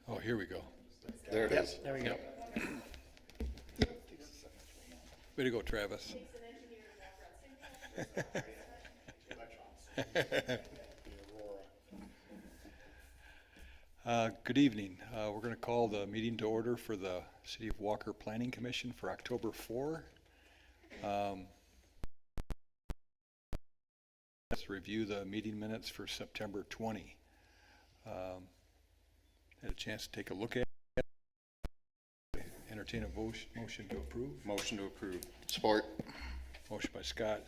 Oh, here we go. There it is. There we go. Way to go, Travis. Good evening. We're going to call the meeting to order for the City of Walker Planning Commission for October 4. Let's review the meeting minutes for September 20. Had a chance to take a look at it. Entertain a motion to approve. Motion to approve. Support. Motion by Scott,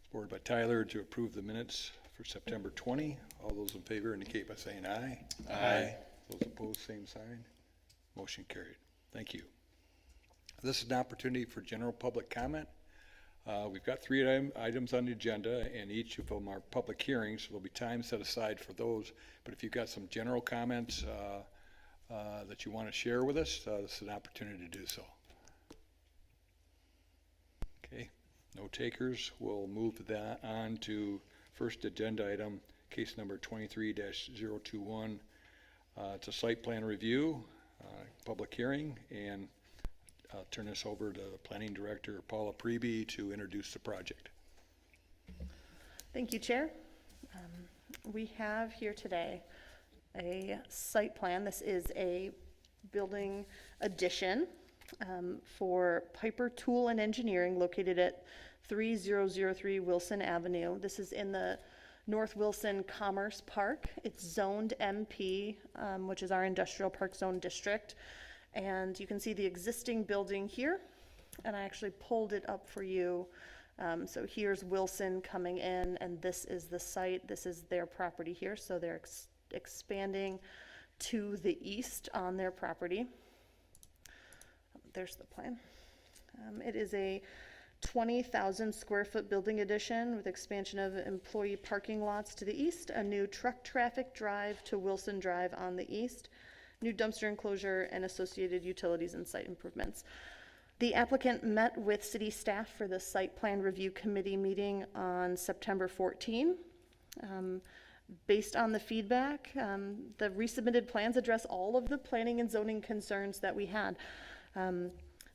supported by Tyler to approve the minutes for September 20. All those in favor indicate by saying aye. Aye. Those opposed, same sign. Motion carried. Thank you. This is an opportunity for general public comment. We've got 3 items on the agenda, and each of them are public hearings, so there'll be time set aside for those. But if you've got some general comments that you want to share with us, this is an opportunity to do so. Okay, no takers. We'll move that on to first agenda item, case number 23-021. It's a site plan review, public hearing, and I'll turn this over to the Planning Director, Paula Preby, to introduce the project. Thank you, Chair. We have here today a site plan. This is a building addition for Pyper Tool and Engineering located at 3003 Wilson Avenue. This is in the North Wilson Commerce Park. It's zoned MP, which is our industrial park zone district. And you can see the existing building here, and I actually pulled it up for you. So here's Wilson coming in, and this is the site. This is their property here, so they're expanding to the east on their property. There's the plan. It is a 20,000 square foot building addition with expansion of employee parking lots to the east, a new truck traffic drive to Wilson Drive on the east, new dumpster enclosure, and associated utilities and site improvements. The applicant met with city staff for the site plan review committee meeting on September 14. Based on the feedback, the resubmitted plans address all of the planning and zoning concerns that we had.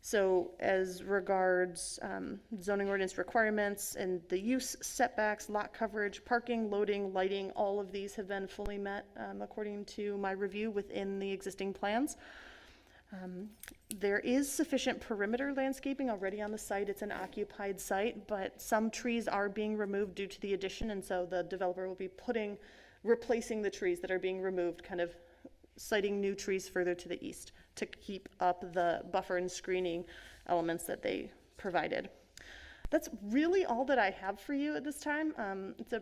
So as regards zoning ordinance requirements and the use, setbacks, lot coverage, parking, loading, lighting, all of these have been fully met according to my review within the existing plans. There is sufficient perimeter landscaping already on the site. It's an occupied site, but some trees are being removed due to the addition, and so the developer will be replacing the trees that are being removed, kind of siting new trees further to the east to keep up the buffer and screening elements that they provided. That's really all that I have for you at this time. It's a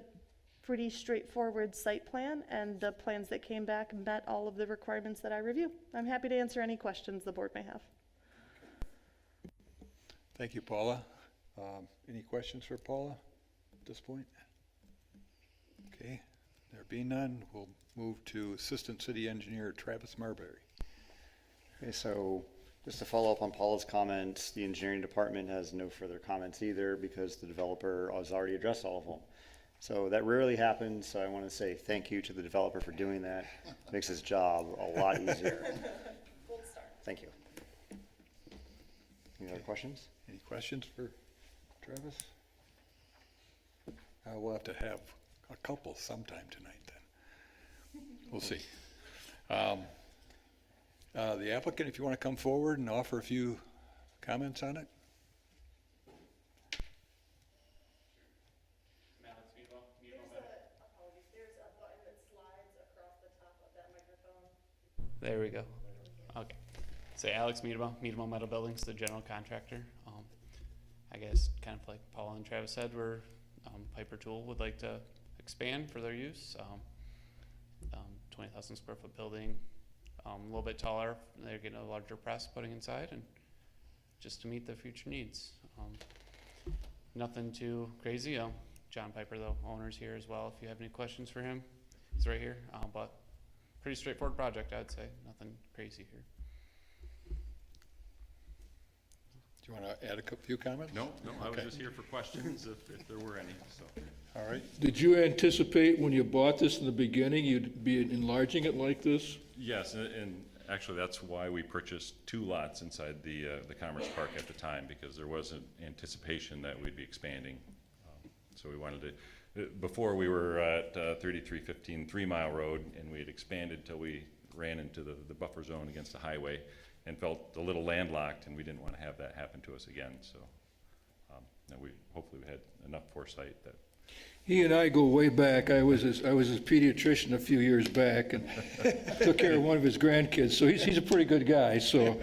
pretty straightforward site plan, and the plans that came back met all of the requirements that I review. I'm happy to answer any questions the board may have. Thank you, Paula. Any questions for Paula at this point? Okay, there being none, we'll move to Assistant City Engineer Travis Marbury. Okay, so just to follow up on Paula's comments, the engineering department has no further comments either because the developer has already addressed all of them. So that rarely happens, so I want to say thank you to the developer for doing that. It makes his job a lot easier. Thank you. Any other questions? Any questions for Travis? We'll have to have a couple sometime tonight then. We'll see. The applicant, if you want to come forward and offer a few comments on it. There we go. Okay. So Alex Meadable Metal Buildings, the general contractor. I guess kind of like Paul and Travis said, we're Pyper Tool would like to expand for their use. 20,000 square foot building, a little bit taller. They're getting a larger press putting inside, and just to meet their future needs. Nothing too crazy. John Pyper, the owner's here as well. If you have any questions for him, he's right here. But pretty straightforward project, I'd say. Nothing crazy here. Do you want to add a few comments? No, I was just here for questions if there were any. So. All right. Did you anticipate when you bought this in the beginning, you'd be enlarging it like this? Yes, and actually, that's why we purchased 2 lots inside the Commerce Park at the time, because there was an anticipation that we'd be expanding. So we wanted to, before we were at 3315 3 Mile Road, and we had expanded till we ran into the buffer zone against the highway and felt a little landlocked, and we didn't want to have that happen to us again. So and hopefully we had enough foresight that. He and I go way back. I was his pediatrician a few years back and took care of one of his grandkids. So he's a pretty good guy. So,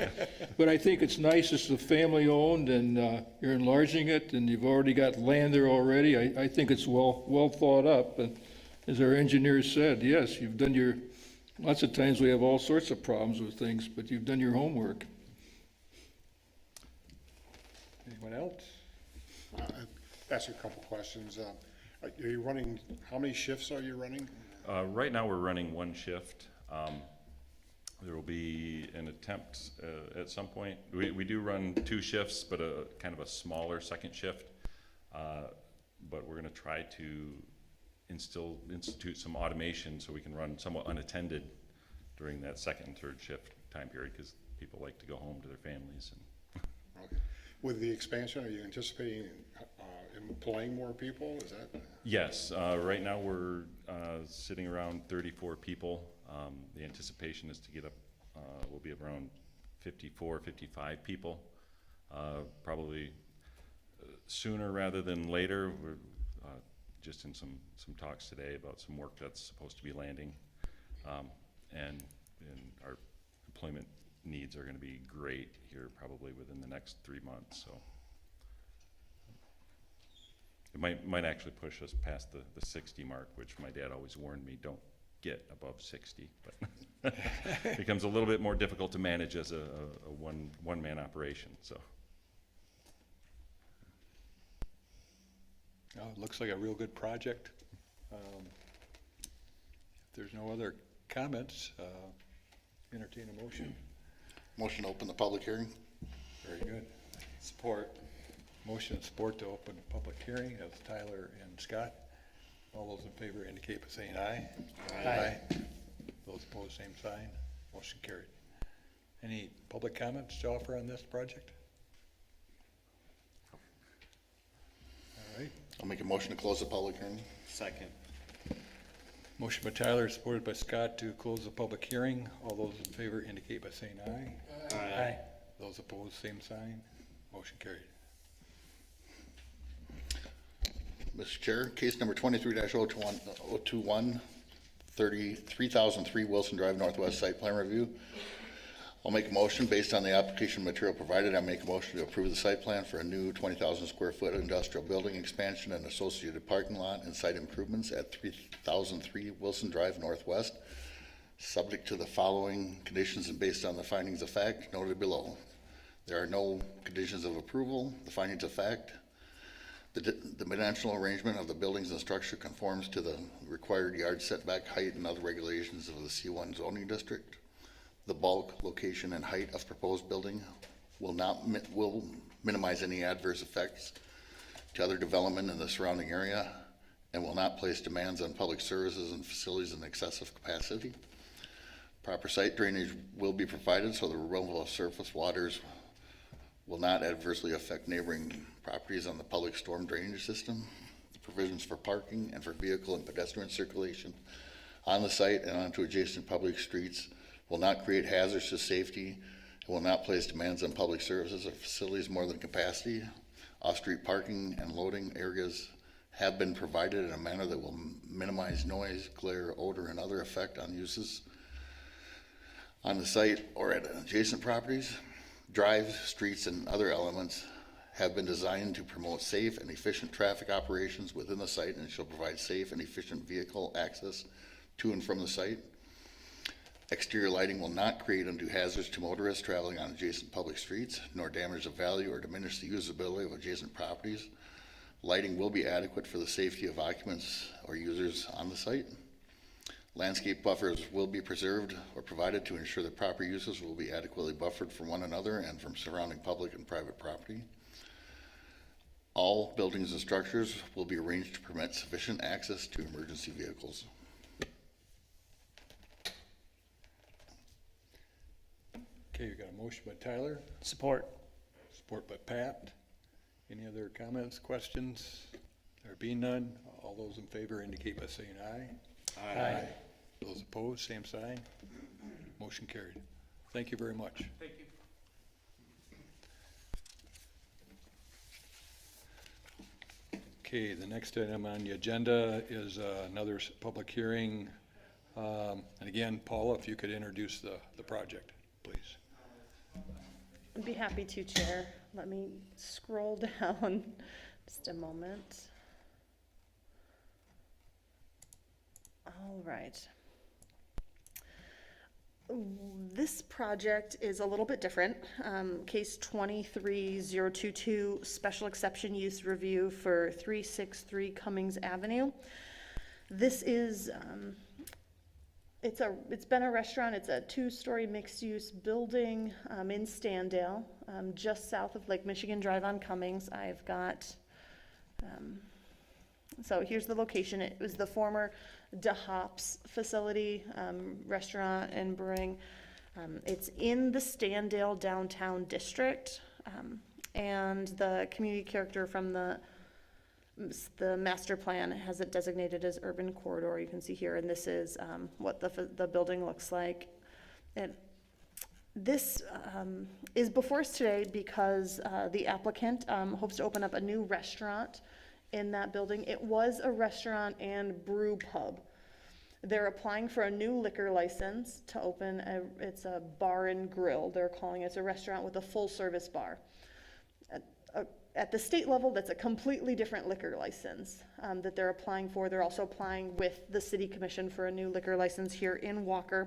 but I think it's nice. It's the family owned, and you're enlarging it, and you've already got land there already. I think it's well thought up. And as our engineers said, yes, you've done your. Lots of times we have all sorts of problems with things, but you've done your homework. Anyone else? Ask you a couple questions. Are you running, how many shifts are you running? Right now, we're running 1 shift. There will be an attempt at some point. We do run 2 shifts, but a kind of a smaller second shift. But we're going to try to institute some automation so we can run somewhat unattended during that second and third shift time period, because people like to go home to their families. Okay. With the expansion, are you anticipating employing more people? Is that? Yes, right now we're sitting around 34 people. The anticipation is to get up, we'll be around 54, 55 people, probably sooner rather than later. We're just in some talks today about some work that's supposed to be landing, and our employment needs are going to be great here probably within the next 3 months. So it might actually push us past the 60 mark, which my dad always warned me, don't get above 60, but it becomes a little bit more difficult to manage as a one-man operation. So. It looks like a real good project. If there's no other comments, entertain a motion. Motion to open the public hearing. Very good. Support. Motion and support to open the public hearing. That's Tyler and Scott. All those in favor indicate by saying aye. Aye. Those opposed, same sign. Motion carried. Any public comments to offer on this project? All right. I'll make a motion to close the public hearing. Second. Motion by Tyler, supported by Scott to close the public hearing. All those in favor indicate by saying aye. Aye. Those opposed, same sign. Motion carried. Mr. Chair, case number 23-021, 3003 Wilson Drive Northwest Site Plan Review. I'll make a motion based on the application material provided. I make a motion to approve the site plan for a new 20,000 square foot industrial building expansion and associated parking lot and site improvements at 3003 Wilson Drive Northwest, subject to the following conditions and based on the findings of fact noted below. There are no conditions of approval. The findings of fact: the dimensional arrangement of the buildings and structure conforms to the required yard setback height and other regulations of the C1 zoning district. The bulk, location, and height of proposed building will minimize any adverse effects to other development in the surrounding area and will not place demands on public services and facilities in excessive capacity. Proper site drainage will be provided so the removal of surface waters will not adversely affect neighboring properties on the public storm drainage system. The provisions for parking and for vehicle and pedestrian circulation on the site and onto adjacent public streets will not create hazards to safety and will not place demands on public services or facilities more than capacity. Off-street parking and loading areas have been provided in a manner that will minimize noise, glare, odor, and other effect on uses on the site or at adjacent properties. Drives, streets, and other elements have been designed to promote safe and efficient traffic operations within the site and shall provide safe and efficient vehicle access to and from the site. Exterior lighting will not create undue hazards to motorists traveling on adjacent public streets, nor damage the value or diminish the usability of adjacent properties. Lighting will be adequate for the safety of occupants or users on the site. Landscape buffers will be preserved or provided to ensure that proper uses will be adequately buffered from one another and from surrounding public and private property. All buildings and structures will be arranged to permit sufficient access to emergency vehicles. Okay, you got a motion by Tyler, Support. support by Pat. Any other comments, questions? There being none, all those in favor indicate by saying aye. Aye. Those opposed, same sign. Motion carried. Thank you very much. Thank you. Okay, the next item on the agenda is another public hearing. And again, Paula, if you could introduce the project, please. I'd be happy to, Chair. Let me scroll down just a moment. All right. This project is a little bit different. Case 23022, special exception use review for 363 Cummings Avenue. This is, it's been a restaurant. It's a 2-story mixed-use building in Standale, just south of Lake Michigan Drive on Cummings. I've got, so here's the location. It was the former DeHop's facility, restaurant and brewing. It's in the Standale downtown district, and the community character from the master plan has it designated as urban corridor. You can see here, and this is what the building looks like. And this is before us today because the applicant hopes to open up a new restaurant in that building. It was a restaurant and brew pub. They're applying for a new liquor license to open it's a bar and grill. They're calling it. It's a restaurant with a full service bar. At the state level, that's a completely different liquor license that they're applying for. They're also applying with the city commission for a new liquor license here in Walker.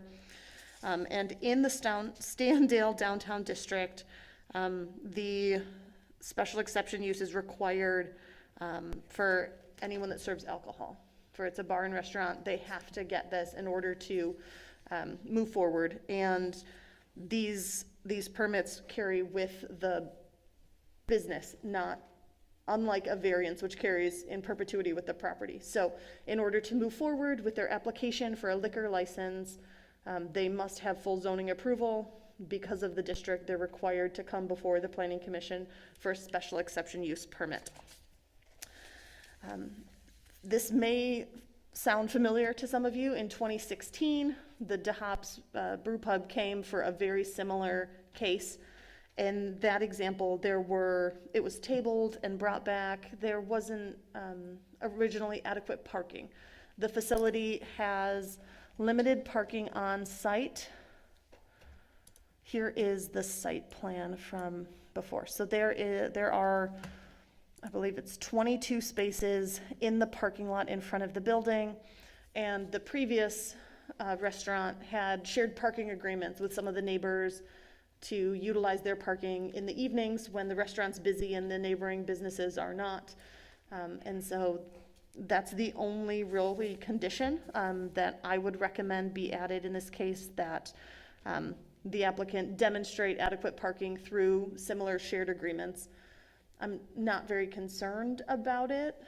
And in the Standale downtown district, the special exception use is required for anyone that serves alcohol. For it's a bar and restaurant, they have to get this in order to move forward. And these permits carry with the business, not unlike a variance, which carries in perpetuity with the property. So in order to move forward with their application for a liquor license, they must have full zoning approval. Because of the district, they're required to come before the Planning Commission for a special exception use permit. This may sound familiar to some of you. In 2016, the DeHop's Brew Pub came for a very similar case. In that example, it was tabled and brought back. There wasn't originally adequate parking. The facility has limited parking on site. Here is the site plan from before. So there are, I believe it's 22 spaces in the parking lot in front of the building. And the previous restaurant had shared parking agreements with some of the neighbors to utilize their parking in the evenings when the restaurant's busy and the neighboring businesses are not. And so that's the only really condition that I would recommend be added in this case, that the applicant demonstrate adequate parking through similar shared agreements. I'm not very concerned about it.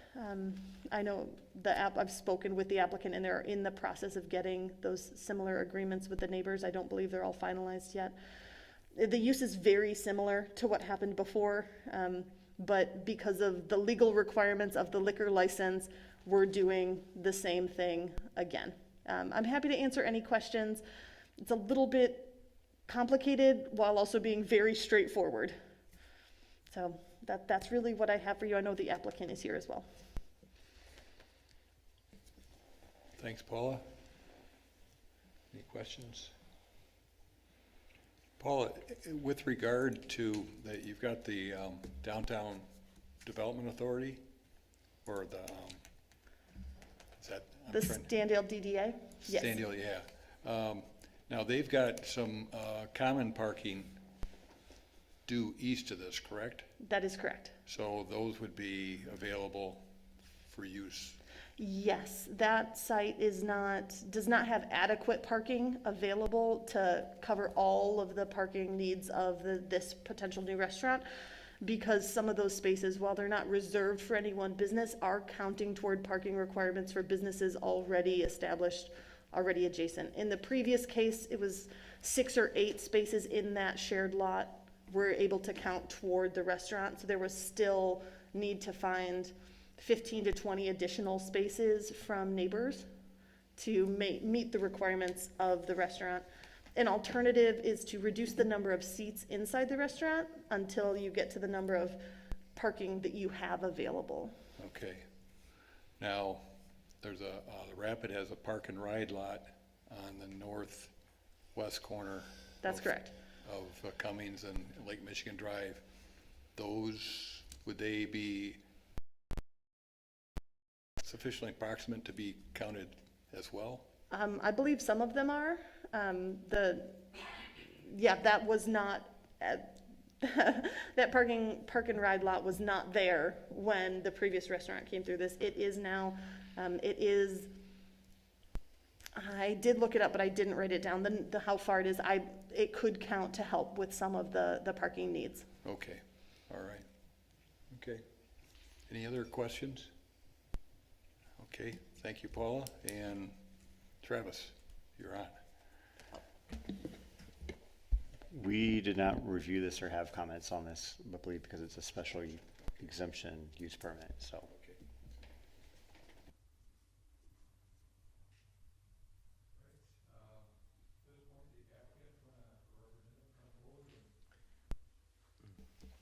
I know I've spoken with the applicant and they're in the process of getting those similar agreements with the neighbors. I don't believe they're all finalized yet. The use is very similar to what happened before, but because of the legal requirements of the liquor license, we're doing the same thing again. I'm happy to answer any questions. It's a little bit complicated while also being very straightforward. So that's really what I have for you. I know the applicant is here as well. Thanks, Paula. Any questions? Paula, with regard to that, you've got the Downtown Development Authority, or the, is that? The Standale DDA? Yes. Standale, yeah. Now, they've got some common parking due east of this, correct? That is correct. So those would be available for use? Yes, that site does not have adequate parking available to cover all of the parking needs of this potential new restaurant. because some of those spaces, while they're not reserved for any one business, are counting toward parking requirements for businesses already established, already adjacent. In the previous case, it was 6 or 8 spaces in that shared lot were able to count toward the restaurant, so there was still need to find 15 to 20 additional spaces from neighbors to meet the requirements of the restaurant. An alternative is to reduce the number of seats inside the restaurant until you get to the number of parking that you have available. Okay. Now, there's the Rapid has a park and ride lot on the northwest corner. That's correct. Of Cummings and Lake Michigan Drive. Those, would they be sufficiently proximate to be counted as well? I believe some of them are. That was not, that park and ride lot was not there when the previous restaurant came through this. It is now, I did look it up, but I didn't write it down, the how far it is. It could count to help with some of the parking needs. Okay, all right. Okay. Any other questions? Okay, thank you, Paula. And Travis, you're on. We did not review this or have comments on this, I believe, because it's a special exemption use permit, so.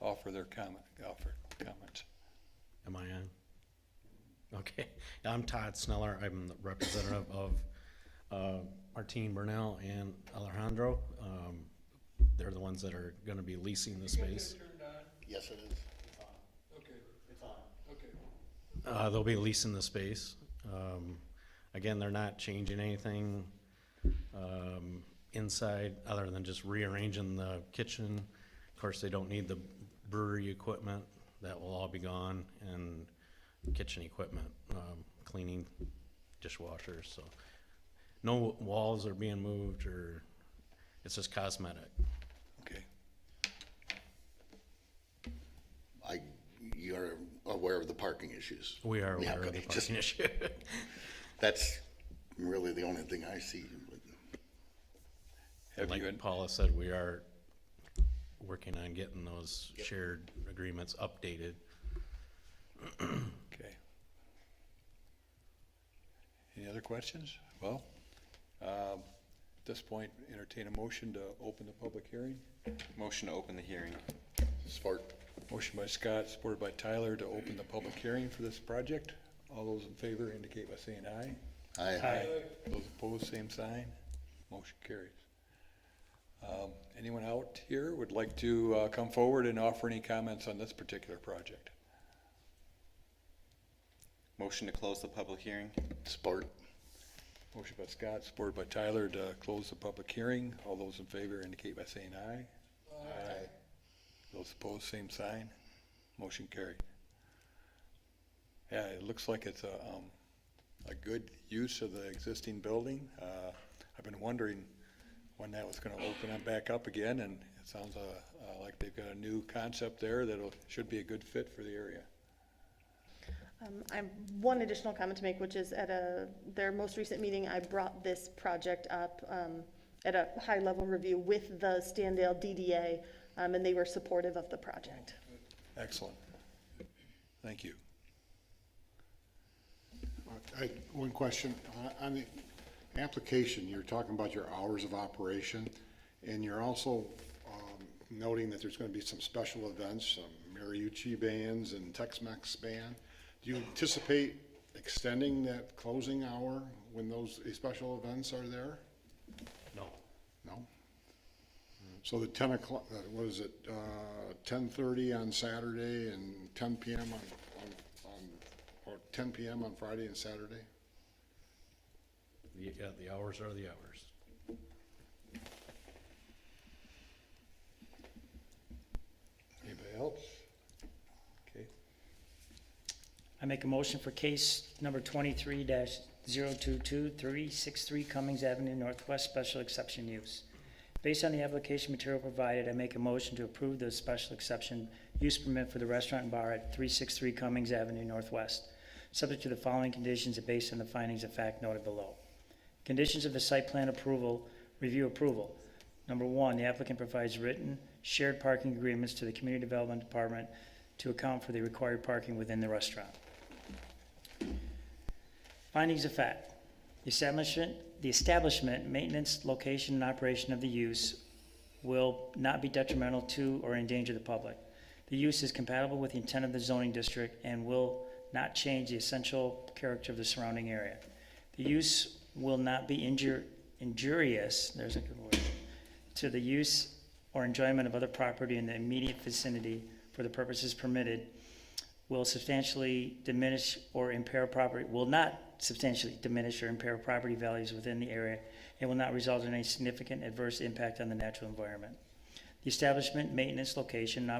Offer comments. Am I on? Okay. I'm Todd Sneller. I'm the representative of Martine, Bernal, and Alejandro. They're the ones that are going to be leasing the space. Yes, it is. Okay. It's on. Okay. They'll be leasing the space. Again, they're not changing anything inside other than just rearranging the kitchen. Of course, they don't need the brewery equipment. That will all be gone, and kitchen equipment, cleaning, dishwashers. So no walls are being moved, or it's just cosmetic. Okay. You're aware of the parking issues? We are Yeah, aware of the okay, just- parking issue. That's really the only thing I see. Have you, Like Paula said, we are working on getting those shared agreements updated. okay. Any other questions? Well, at this point, entertain a motion to open the public hearing. Motion to open the hearing. Support. Motion by Scott, supported by Tyler, to open the public hearing for this project. All those in favor indicate by saying aye. Aye. Those opposed, same sign. Motion carries. Anyone out here would like to come forward and offer any comments on this particular project? Motion to close the public hearing. Support. Motion by Scott, supported by Tyler, to close the public hearing. All those in favor indicate by saying aye. Aye. Those opposed, same sign. Motion carried. Yeah, it looks like it's a good use of the existing building. I've been wondering when that was going to open up back up again, and it sounds like they've got a new concept there that should be a good fit for the area. I have one additional comment to make, which is at their most recent meeting, I brought this project up at a high-level review with the Standale DDA, and they were supportive of the project. Excellent. Thank you. One question. On the application, you're talking about your hours of operation, and you're also noting that there's going to be some special events, some mariachi bands and Tex-Mex band. Do you anticipate extending that closing hour when those special events are there? No. No? So the 10 o'clock, what is it, 10:30 on Saturday and 10 PM or 10 PM on Friday and Saturday? The hours are the hours. Anybody else? Okay. I make a motion for case number 23-022363 Cummings Avenue Northwest Special Exception Use. Based on the application material provided, I make a motion to approve the special exception use permit for the restaurant and bar at 363 Cummings Avenue Northwest, subject to the following conditions and based on the findings of fact noted below. Conditions of the site plan review approval. Number one, the applicant provides written shared parking agreements to the Community Development Department to account for the required parking within the restaurant. Findings of fact. The establishment, maintenance, location, and operation of the use will not be detrimental to or endanger the public. The use is compatible with the intent of the zoning district and will not change the essential character of the surrounding area. The use will not be injurious, there's a good word, to the use or enjoyment of other property in the immediate vicinity for the purposes permitted, will substantially diminish or impair property, will not substantially diminish or impair property values within the area, and will not result in any significant adverse impact on the natural environment. The establishment, maintenance, location,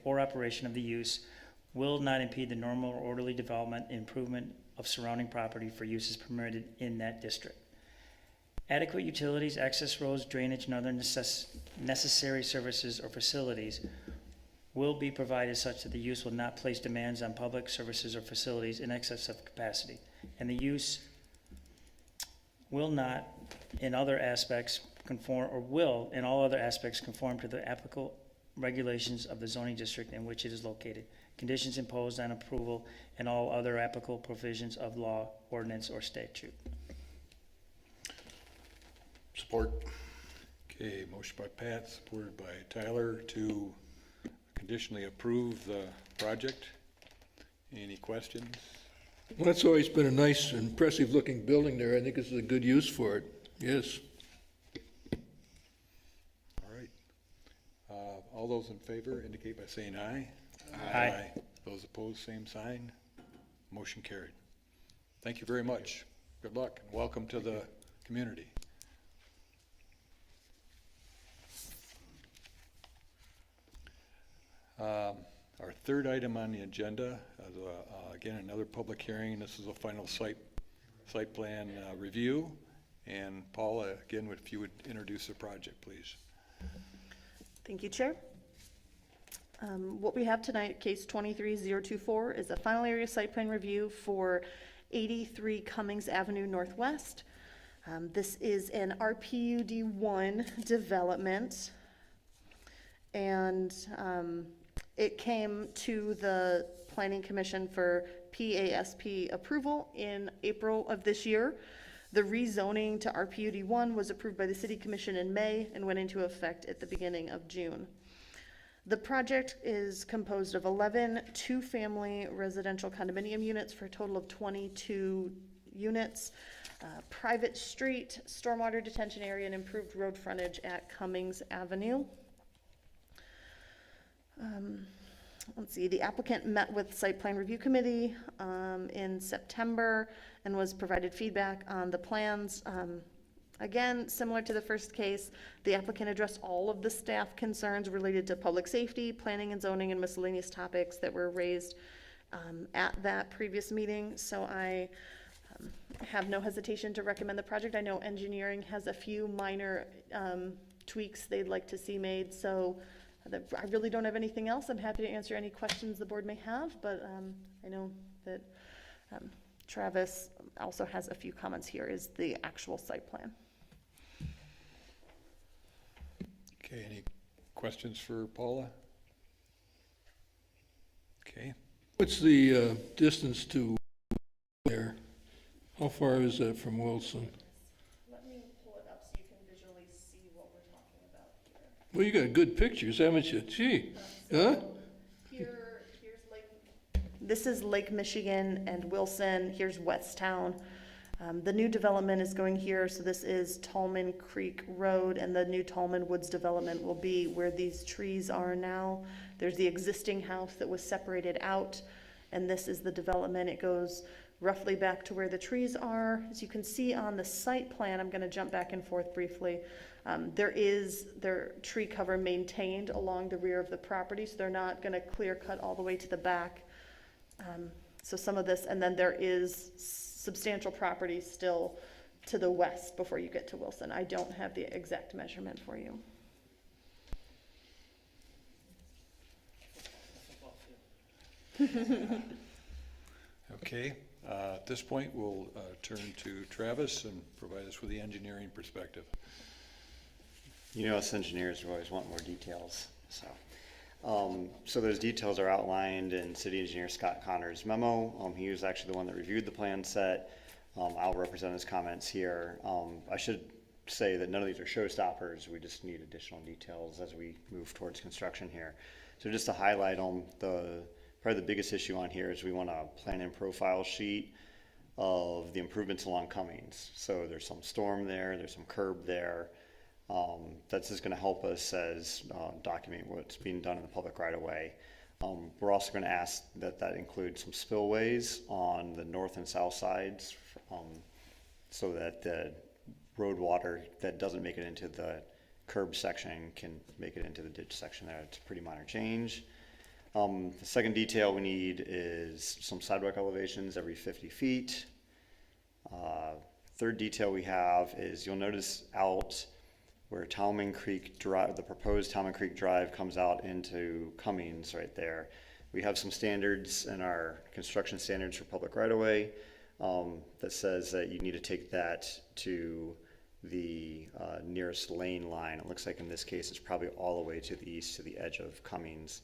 or operation of the use will not impede the normal or orderly development and improvement of surrounding property for uses permitted in that district. Adequate utilities, access roads, drainage, and other necessary services or facilities will be provided such that the use will not place demands on public services or facilities in excess of capacity, and the use will not in other aspects conform, or will in all other aspects conform to the applicable regulations of the zoning district in which it is located, conditions imposed on approval, and all other applicable provisions of law, ordinance, or statute. Support. Okay, motion by Pat, supported by Tyler to conditionally approve the project. Any questions? Well, that's always been a nice, impressive-looking building there. I think this is a good use for it. Yes. All right. All those in favor indicate by saying aye. Aye. Those opposed, same sign. Motion carried. Thank you very much. Good luck and welcome to the community. Our third item on the agenda is, again, another public hearing. This is a final site plan review. And Paula, again, if you would introduce the project, please. Thank you, Chair. What we have tonight, case 23024, is a final area site plan review for 83 Cummings Avenue Northwest. This is an RPUD1 development, and it came to the Planning Commission for PASP approval in April of this year. The rezoning to RPUD1 was approved by the City Commission in May and went into effect at the beginning of June. The project is composed of 11 two-family residential condominium units for a total of 22 units, private street, stormwater detention area, and improved road frontage at Cummings Avenue. Let's see, the applicant met with Site Plan Review Committee in September and was provided feedback on the plans. Again, similar to the first case, the applicant addressed all of the staff concerns related to public safety, planning and zoning, and miscellaneous topics that were raised at that previous meeting. So I have no hesitation to recommend the project. I know engineering has a few minor tweaks they'd like to see made, so I really don't have anything else. I'm happy to answer any questions the board may have, but I know that Travis also has a few comments here, is the actual site plan. Okay, any questions for Paula? Okay, What's the distance to there? How far is that from Wilson? Let me pull it up so you can visually see what we're talking about here. Well, you got good pictures, haven't you? Gee, huh? Here's this is Lake Michigan and Wilson. Here's Westtown. The new development is going here, so this is Tallman Creek Road, and the new Tallman Woods development will be where these trees are now. There's the existing house that was separated out, and this is the development. It goes roughly back to where the trees are. As you can see on the site plan, I'm going to jump back and forth briefly. There is their tree cover maintained along the rear of the property, so they're not going to clear cut all the way to the back. So some of this, and then there is substantial property still to the west before you get to Wilson. I don't have the exact measurement for you. Okay, at this point, we'll turn to Travis and provide us with the engineering perspective. You know, us engineers always want more details, so. So those details are outlined in City Engineer Scott Connor's memo. He was actually the one that reviewed the plan set. I'll represent his comments here. I should say that none of these are showstoppers. We just need additional details as we move towards construction here. So just to highlight them, probably the biggest issue on here is we want a plan and profile sheet of the improvements along Cummings. So there's some storm there, there's some curb there. That's just going to help us as document what's being done in the public right of way. We're also going to ask that includes some spillways on the north and south sides, so that the road water that doesn't make it into the curb section can make it into the ditch section there. It's a pretty minor change. The second detail we need is some sidewalk elevations every 50 feet. Third detail we have is, you'll notice out where Talman Creek Drive, the proposed Talman Creek Drive comes out into Cummings right there. We have some standards in our construction standards for public right-of-way that says that you need to take that to the nearest lane line. It looks like in this case it's probably all the way to the east to the edge of Cummings.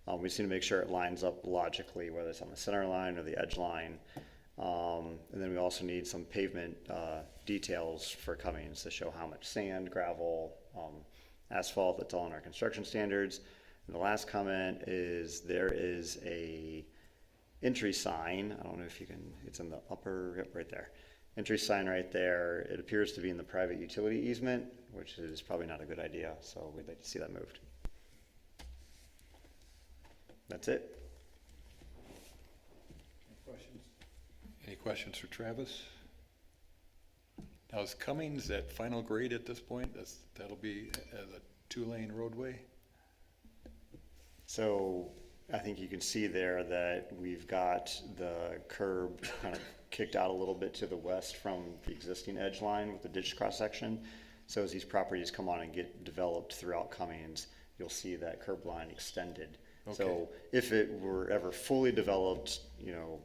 We just need to make sure it lines up logically, whether it's on the center line or the edge line. And then we also need some pavement details for Cummings to show how much sand, gravel, asphalt, that's all in our construction standards. And the last comment is there is a entry sign. I don't know if you can, it's in the upper, yep, right there. Entry sign right there. It appears to be in the private utility easement, which is probably not a good idea. So we'd like to see that moved. That's it. Any questions for Travis? Now, is Cummings at final grade at this point? That'll be as a 2-lane roadway? So I think you can see there that we've got the curb kind of kicked out a little bit to the west from the existing edge line with the ditch cross section. So as these properties come on and get developed throughout Cummings, you'll see that curb line extended. Okay. So if it were ever fully developed, you know,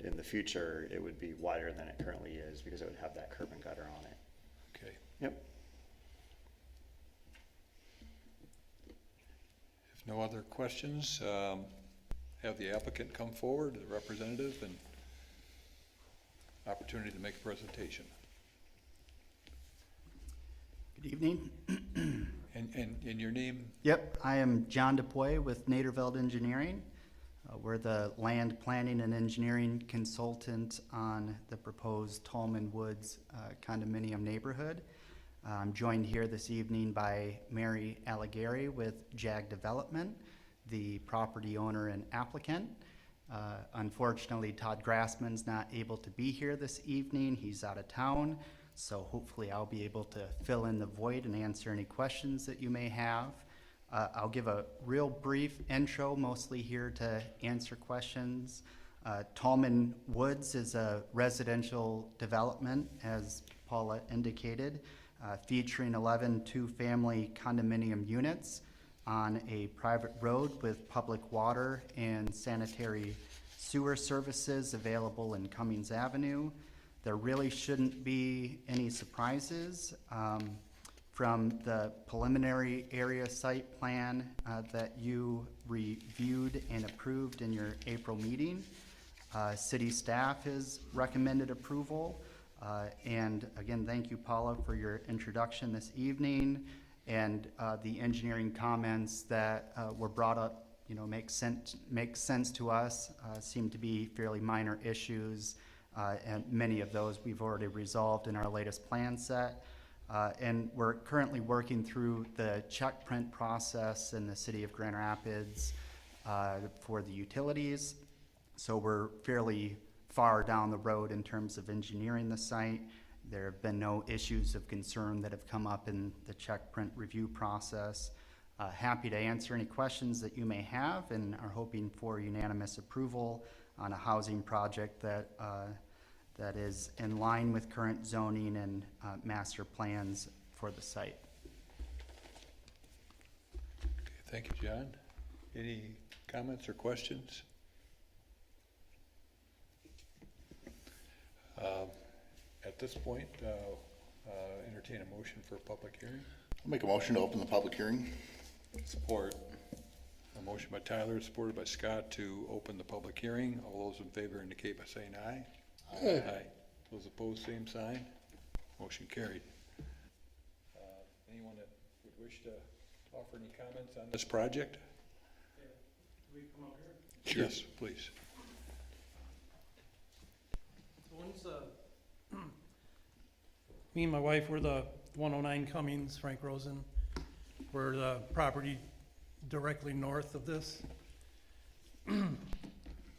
in the future, it would be wider than it currently is because it would have that curb and gutter on it. Okay. Yep. If no other questions, have the applicant come forward, the representative, and opportunity to make a presentation. Good evening. And your name? Yep, I am John DePoy with Naderveld Engineering. We're the land planning and engineering consultant on the proposed Tallman Woods condominium neighborhood. I'm joined here this evening by Mary Allegari with JAG Development, the property owner and applicant. Unfortunately, Todd Grassman's not able to be here this evening. He's out of town, so hopefully I'll be able to fill in the void and answer any questions that you may have. I'll give a real brief intro, mostly here to answer questions. Tallman Woods is a residential development, as Paula indicated, featuring 11 two-family condominium units on a private road with public water and sanitary sewer services available in Cummings Avenue. There really shouldn't be any surprises. From the preliminary area site plan that you reviewed and approved in your April meeting. City staff has recommended approval. And again, thank you, Paula, for your introduction this evening. And the engineering comments that were brought up, you know, make sense to us, seem to be fairly minor issues. And many of those we've already resolved in our latest plan set. And we're currently working through the check print process in the city of Grand Rapids for the utilities. So we're fairly far down the road in terms of engineering the site. There have been no issues of concern that have come up in the check print review process. Happy to answer any questions that you may have and are hoping for unanimous approval on a housing project that that is in line with current zoning and master plans for the site. Okay, thank you, John. Any comments or questions? this point, entertain a motion for a public hearing. I'll make a motion to open the public hearing. Support. A motion by Tyler, supported by Scott to open the public hearing. All those in favor indicate by saying aye. Aye. Those opposed, same sign. Motion carried. Anyone that would wish to offer any comments on this project? Yes, please. Me and my wife were the 109 Cummings, Frank Rosen. We're the property directly north of this.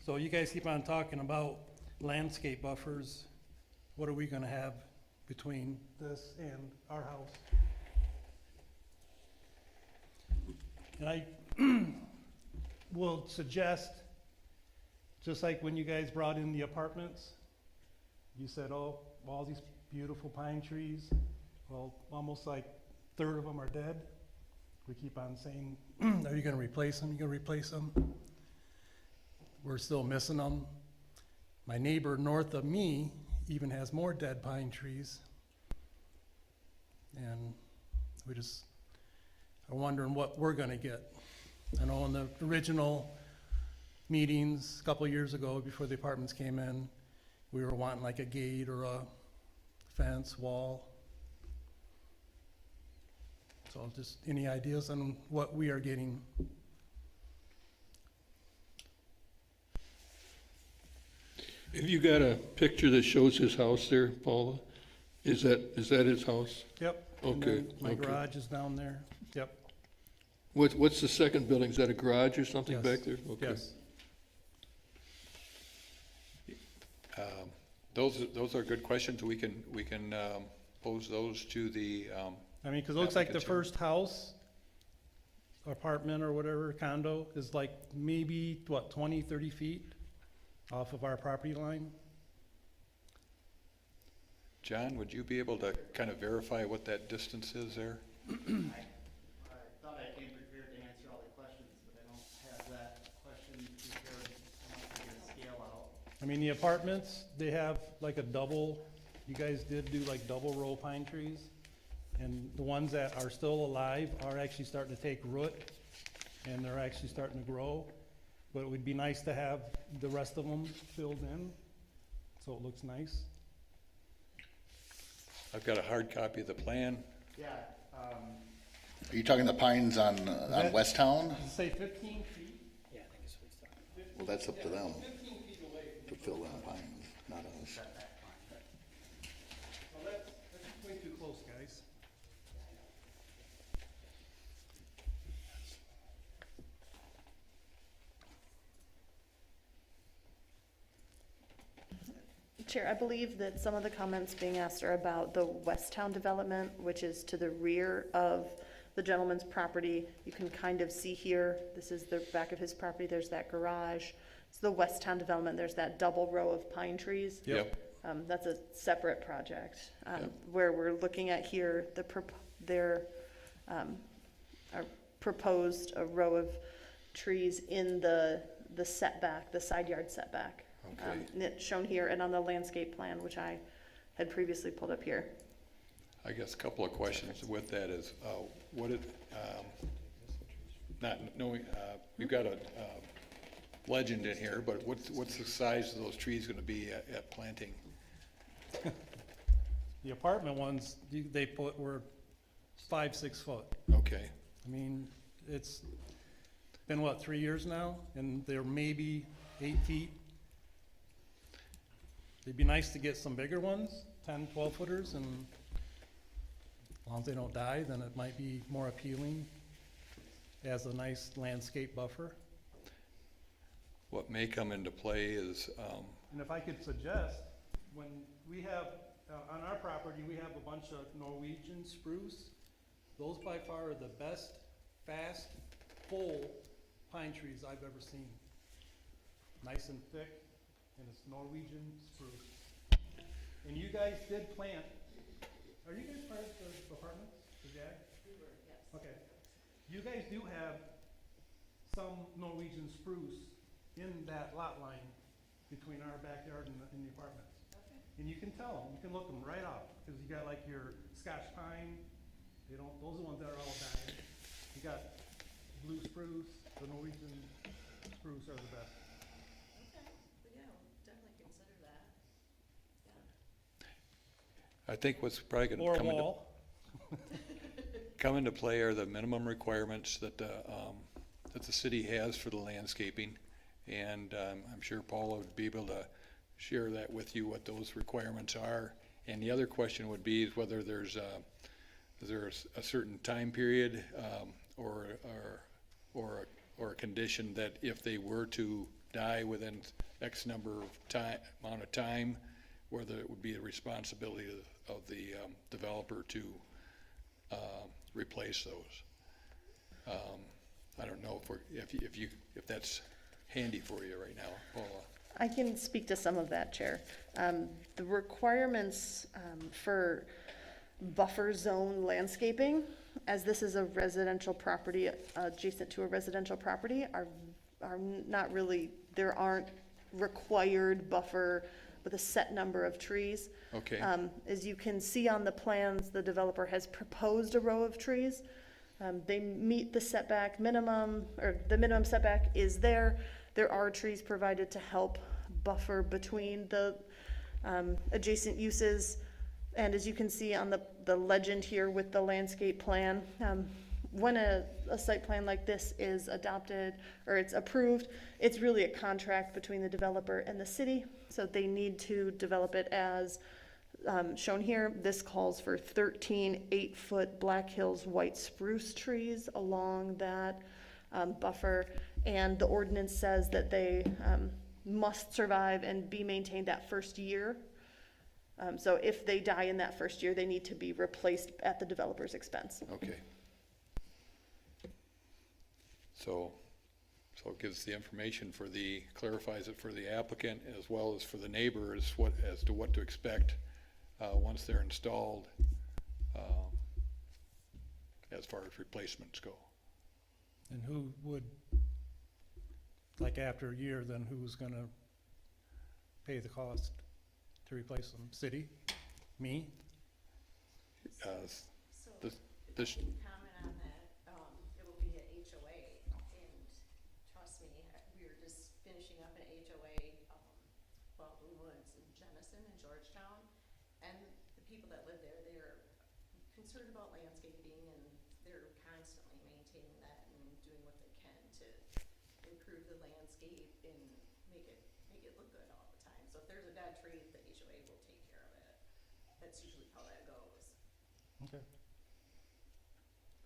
So you guys keep on talking about landscape buffers. What are we gonna have between this and our house? And I will suggest, just like when you guys brought in the apartments, you said, oh, all these beautiful pine trees. Well, almost like a third of them are dead. We keep on saying, are you gonna replace them? You gonna replace them? We're still missing them. My neighbor north of me even has more dead pine trees. And we just are wondering what we're gonna get. I know in the original meetings a couple of years ago, before the apartments came in, we were wanting like a gate or a fence, wall. So just any ideas on what we are getting? Have you got a picture that shows his house there, Paula? Is that his house? Yep. And Okay, then my okay. garage is down there. Yep. What's the second building? Is that a garage or something Yes. back there? Okay. Yes. Those are good questions. We can pose those to the, I mean, 'cause it looks like the applicants here. first house, apartment or whatever, condo, is like maybe, what, 20, 30 feet off of our property line? John, would you be able to kind of verify what that distance is there? I thought I came prepared to answer all the questions, but I don't have that question prepared enough to get a scale out. I mean, the apartments, they have like a double, you guys did do like double row pine trees. And the ones that are still alive are actually starting to take root and they're actually starting to grow. But it would be nice to have the rest of them filled in, so it looks nice. I've got a hard copy of the plan. Yeah, Are you talking the pines on That- West Town? Does it say 15 feet? Well, that's up to them 15 feet away. to fill in pines, not us. Well, that's way too close, guys. Chair, I believe that some of the comments being asked are about the West Town development, which is to the rear of the gentleman's property. You can kind of see here, this is the back of his property, there's that garage. It's the West Town development, there's that double row of pine trees. Yep. That's a separate project. Where we're looking at here, are proposed a row of trees in the setback, the side yard setback. Okay. And it's shown here and on the landscape plan, which I had previously pulled up here. I guess a couple of questions with that is, what it, not knowing, we've got a legend in here, but what's the size of those trees gonna be at planting? The apartment ones, they were 5, 6 foot. Okay, I mean, it's been what, 3 years now, and they're maybe 8 feet. It'd be nice to get some bigger ones, 10, 12 footers, and as long as they don't die, then it might be more appealing as a nice landscape buffer. what may come into play is, And if I could suggest, when we have, on our property, we have a bunch of Norwegian spruce. Those by far are the best, fast, full pine trees I've ever seen. Nice and thick, and it's Norwegian spruce. And you guys did plant, are you guys part of the apartments, the JAG? Yes. Okay. You guys do have some Norwegian spruce in that lot line between our backyard and the apartments. and you can tell them, you can look them right up, because you got like your Scotch pine, those are the ones that are all dying. You got blue spruce, the Norwegian spruce are the best. Okay, but yeah, we'll definitely consider that. I think what's probably going Or to a come into, wall. come into play are the minimum requirements that the city has for the landscaping. And I'm sure Paula would be able to share that with you, what those requirements are. And the other question would be is whether is there a certain time period or a condition that if they were to die within X number of amount of time, whether it would be the responsibility of the developer to replace those. I don't know if that's handy for you right now, Paula. I can speak to some of that, Chair. The requirements for buffer zone landscaping, as this is a residential property adjacent to a residential property, are not really, there aren't required buffer with a set number of trees. Okay. As you can see on the plans, the developer has proposed a row of trees. They meet the setback minimum, or the minimum setback is there. There are trees provided to help buffer between the adjacent uses. And as you can see on the legend here with the landscape plan, when a site plan like this is adopted or it's approved, it's really a contract between the developer and the city. So they need to develop it as shown here. This calls for 13 8-foot Black Hills white spruce trees along that buffer. And the ordinance says that they must survive and be maintained that first year. So if they die in that first year, they need to be replaced at the developer's expense. Okay. So it gives the information clarifies it for the applicant as well as for the neighbors as to what to expect once they're installed as far as replacements go. And who would, like after a year, then who's gonna pay the cost to replace them? City? Me? So This, if I can comment on that, it will be an HOA, and trust me, we were just finishing up an HOA, Baldwin Woods in Jennison and Georgetown, and the people that live there, they're concerned about landscaping, and they're constantly maintaining that and doing what they can to improve the landscape and make it look good all the time. So if there's a dead tree, the HOA will take care of it. That's usually how that goes. Okay.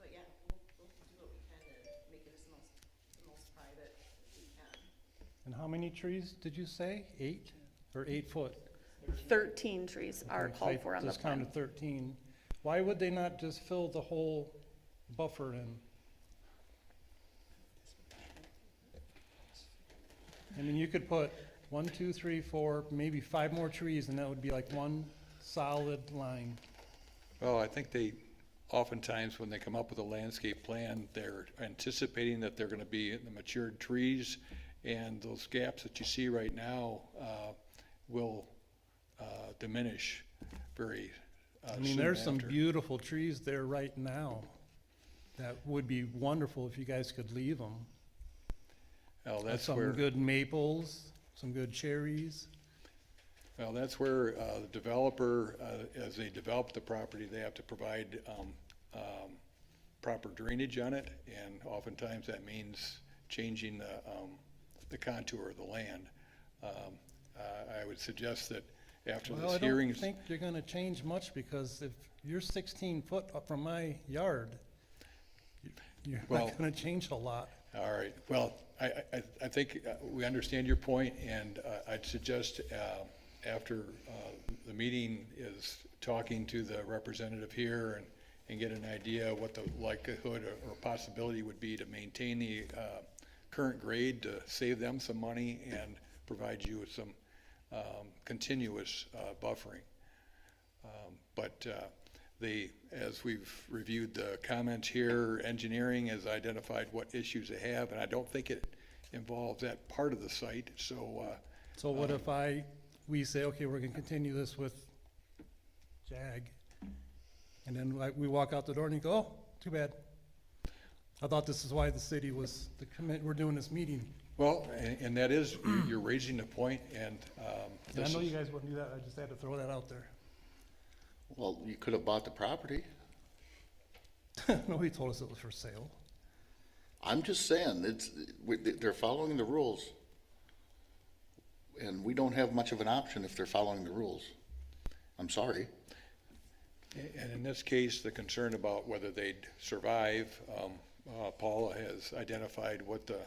But yeah, we'll do what we can to make it the most private as we can. And how many trees did you say? 8 or 8 foot? 13 trees are Okay, called for on the just counted plan. 13. Why would they not just fill the whole buffer in? I mean, you could put 1, 2, 3, 4, maybe 5 more trees, and that would be like one solid line. well, I think oftentimes when they come up with a landscape plan, they're anticipating that they're going to be in the matured trees, and those gaps that you see right now will diminish very I mean, soon there's some after. beautiful trees there right now. That would be wonderful if you guys could leave them. Well, that's Some where, good maples, some good cherries. well, that's where the developer, as they develop the property, they have to provide proper drainage on it, and oftentimes that means changing the contour of the land. I would suggest that after Well, this I don't hearing, think you're gonna change much, because if you're 16 foot up from my yard, you're Well- not gonna change a lot. all right, well, I think we understand your point, and I'd suggest after the meeting is talking to the representative here and get an idea what the likelihood or possibility would be to maintain the current grade to save them some money and provide you with some continuous buffering. But as we've reviewed the comments here, engineering has identified what issues they have, and I don't think it involves that part of the site, so. So what if I we say, okay, we're gonna continue this with JAG. And then like, we walk out the door and you go, oh, too bad. I thought this is why the city was, we're doing this meeting. Well, and that is, you're raising a point, and And I this know you is, guys wouldn't do that, I just had to throw that out there. Well, you could have bought the property. Nobody told us it was for sale. I'm just saying, they're following the rules. And we don't have much of an option if they're following the rules. I'm sorry. and in this case, the concern about whether they'd survive, Paula has identified what the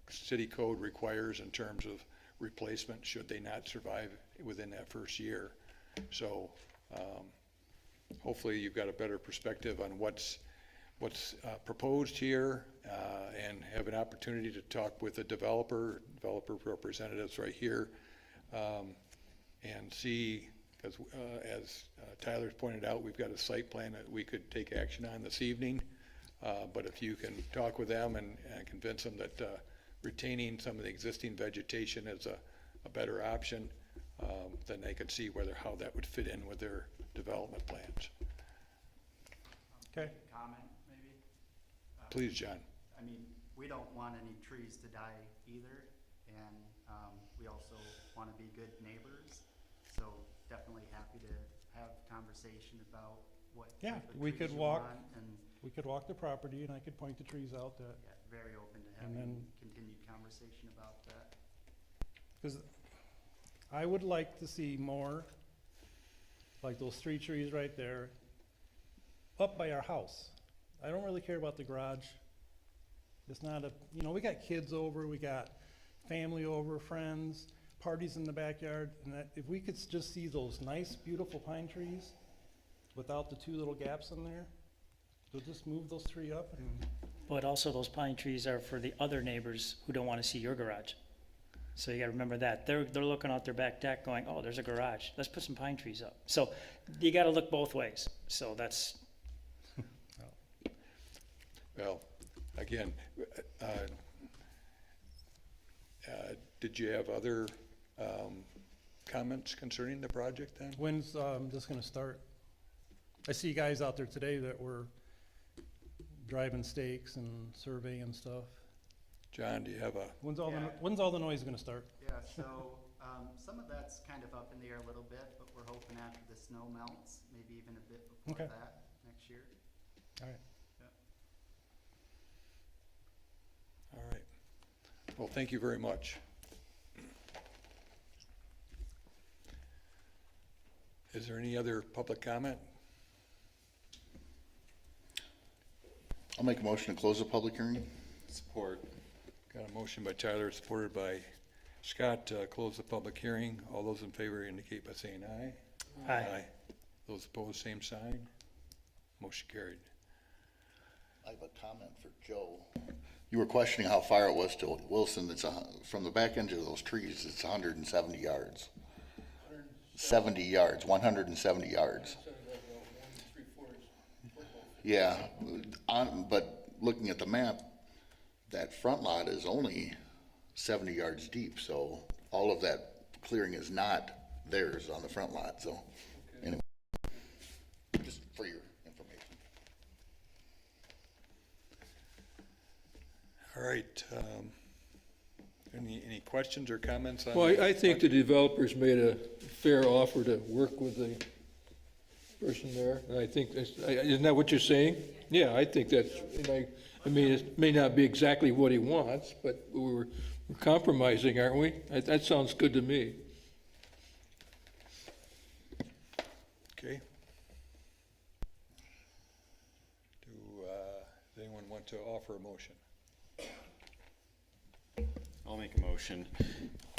city code requires in terms of replacement should they not survive within that first year. So hopefully you've got a better perspective on what's proposed here, and have an opportunity to talk with the developer representatives right here, and see, because as Tyler's pointed out, we've got a site plan that we could take action on this evening. But if you can talk with them and convince them that retaining some of the existing vegetation is a better option, then they could see how that would fit in with their development plans. Okay. Comment, maybe? Please, John. I mean, we don't want any trees to die either, and we also want to be good neighbors. So definitely happy to have conversation about what Yeah, type of we trees could you walk, want, and we could walk the property and I could point the trees out that, yeah, very open to And having then- continued conversation about that. because I would like to see more, like those 3 trees right there, up by our house. I don't really care about the garage. It's not we got kids over, we got family over, friends, parties in the backyard, and that, if we could just see those nice, beautiful pine trees without the 2 little gaps in there, we'll just move those 3 up and, But also those pine trees are for the other neighbors who don't want to see your garage. So you gotta remember that. They're looking out their back deck going, oh, there's a garage. Let's put some pine trees up. So you gotta look both ways. So that's, Well, again, did you have other comments concerning the project then? when's this gonna start? I see guys out there today that were driving stakes and surveying stuff. John, do you have a, When's all Yeah. when's all the noise gonna start? Yeah, so some of that's kind of up in the air a little bit, but we're hoping after the snow melts, maybe even a bit before Okay. that next year. All right. all right. Well, thank you very much. Is there any other public comment? I'll make a motion to close the public hearing. Support. Got a motion by Tyler, supported by Scott, to close the public hearing. All those in favor indicate by saying aye. Aye. Those opposed, same sign. Motion carried. I have a comment for Joe. You were questioning how far it was to Wilson. From the back end of those trees, it's 170 yards. 70 yards, 170 yards. Yeah, but looking at the map, that front lot is only 70 yards deep, so all of that clearing is not theirs on the front lot, so, anyway, just for your information. All right. Any questions or comments on? Well, I think the developers made a fair offer to work with the person there, and I think, isn't that what you're saying? Yeah, I think that's, and I mean, it may not be exactly what he wants, but we're compromising, aren't we? That sounds good to me. Okay. Does anyone want to offer a motion? I'll make a motion.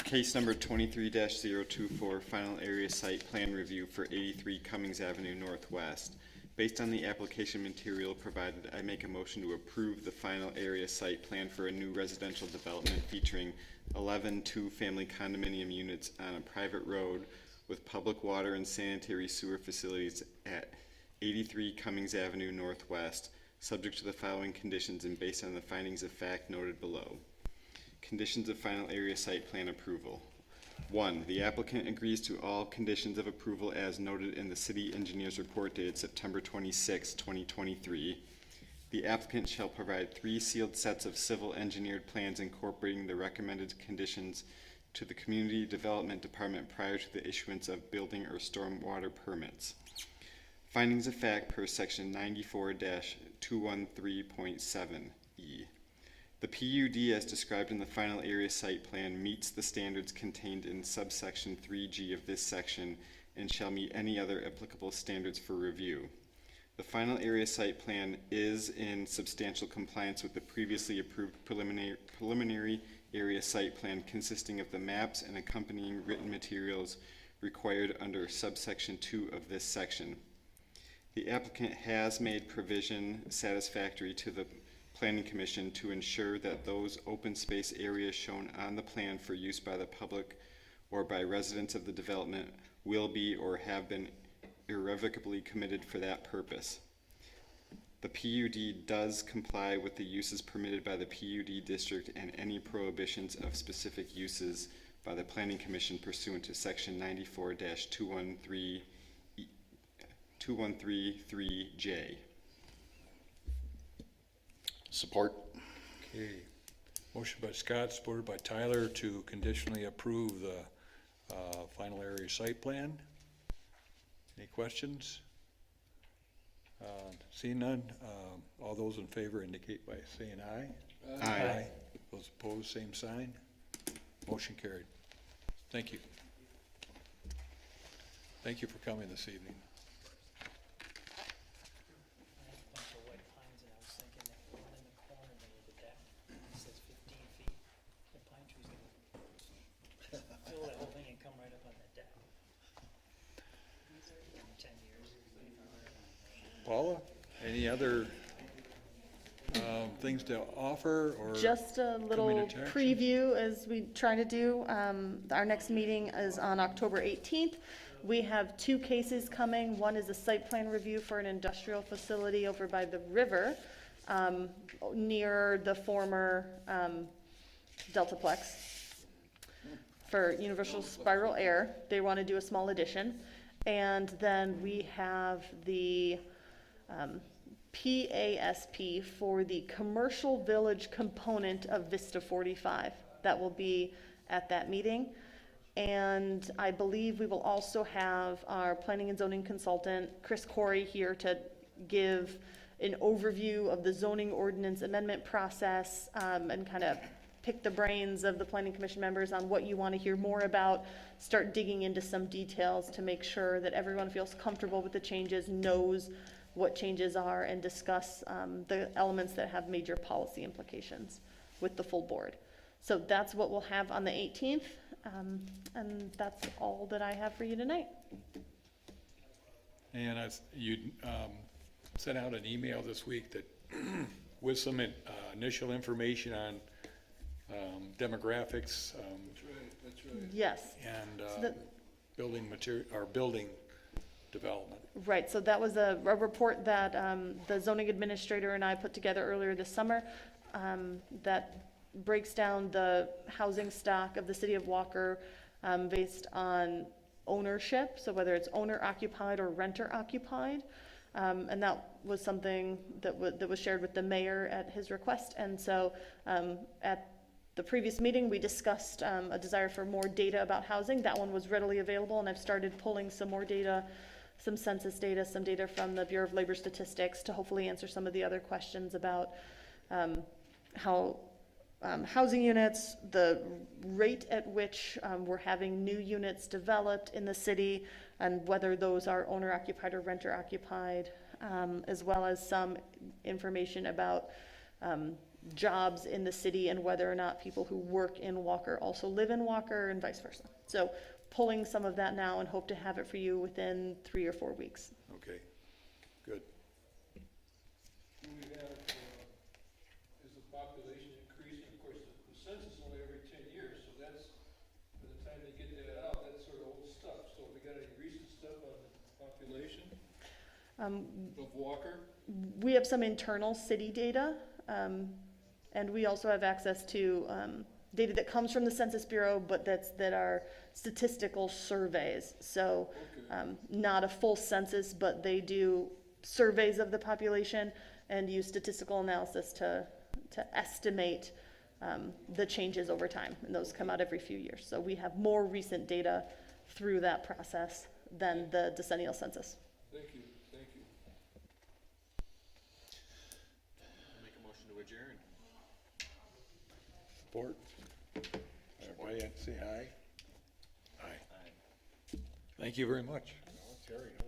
Case number 23-024, final area site plan review for 83 Cummings Avenue Northwest. Based on the application material provided, I make a motion to approve the final area site plan for a new residential development featuring 11 two-family condominium units on a private road with public water and sanitary sewer facilities at 83 Cummings Avenue Northwest, subject to the following conditions and based on the findings of fact noted below. Conditions of final area site plan approval. 1, the applicant agrees to all conditions of approval as noted in the city engineer's report dated September 26, 2023. The applicant shall provide 3 sealed sets of civil engineered plans incorporating the recommended conditions to the Community Development Department prior to the issuance of building or stormwater permits. Findings of fact per section 94-213.7E. The PUD as described in the final area site plan meets the standards contained in subsection 3G of this section and shall meet any other applicable standards for review. The final area site plan is in substantial compliance with the previously approved preliminary area site plan consisting of the maps and accompanying written materials required under subsection 2 of this section. The applicant has made provision satisfactory to the Planning Commission to ensure that those open space areas shown on the plan for use by the public or by residents of the development will be or have been irrevocably committed for that purpose. The PUD does comply with the uses permitted by the PUD district and any prohibitions of specific uses by the Planning Commission pursuant to section 94-2133J. Support. Okay. Motion by Scott, supported by Tyler to conditionally approve the final area site plan. Any questions? Seeing none, all those in favor indicate by saying aye. Aye. Those opposed, same sign. Motion carried. Thank you. Thank you for coming this evening. Bunch of white pines, and I was thinking that one in the corner near the deck, it says 15 feet, the pine tree's gonna fill that whole thing and come right up on that deck. In 10 years. Paula, any other things to offer or? Just a little coming into action? preview as we try to do. Our next meeting is on October 18th. We have 2 cases coming. One is a site plan review for an industrial facility over by the river, near the former Deltaplex for Universal Spiral Air. They want to do a small addition. And then we have the PASP for the commercial village component of Vista 45. That will be at that meeting. And I believe we will also have our planning and zoning consultant, Chris Corey, here to give an overview of the zoning ordinance amendment process, and kind of pick the brains of the planning commission members on what you want to hear more about, start digging into some details to make sure that everyone feels comfortable with the changes, knows what changes are, and discuss the elements that have major policy implications with the full board. So that's what we'll have on the 18th, and that's all that I have for you tonight. And you sent out an email this week that with some initial information on demographics. That's right. Yes. And So that- building material, or building development. Right, so that was a report that the zoning administrator and I put together earlier this summer, that breaks down the housing stock of the city of Walker based on ownership, so whether it's owner occupied or renter occupied. And that was something that was shared with the mayor at his request. And so at the previous meeting, we discussed a desire for more data about housing. That one was readily available, and I've started pulling some more data, some census data, some data from the Bureau of Labor Statistics to hopefully answer some of the other questions about how housing units, the rate at which we're having new units developed in the city, and whether those are owner-occupied or renter-occupied, as well as some information about jobs in the city and whether or not people who work in Walker also live in Walker and vice versa. So pulling some of that now and hope to have it for you within 3 or 4 weeks. Okay, good. We have, is the population increasing? Of course, the census is only every 10 years, so that's, by the time they get that out, that's sort of old stuff. So we got any recent stuff on the population of Walker? We have some internal city data, and we also have access to data that comes from the Census Bureau, but that are statistical surveys. So, not a full census, but they do surveys of the population and use statistical analysis to estimate the changes over time, and those come out every few years. So we have more recent data through that process than the decennial census. Thank you, thank you. Make a motion to adjourn. Support. Everybody say aye? Aye. Thank you very much. No, Terry, no.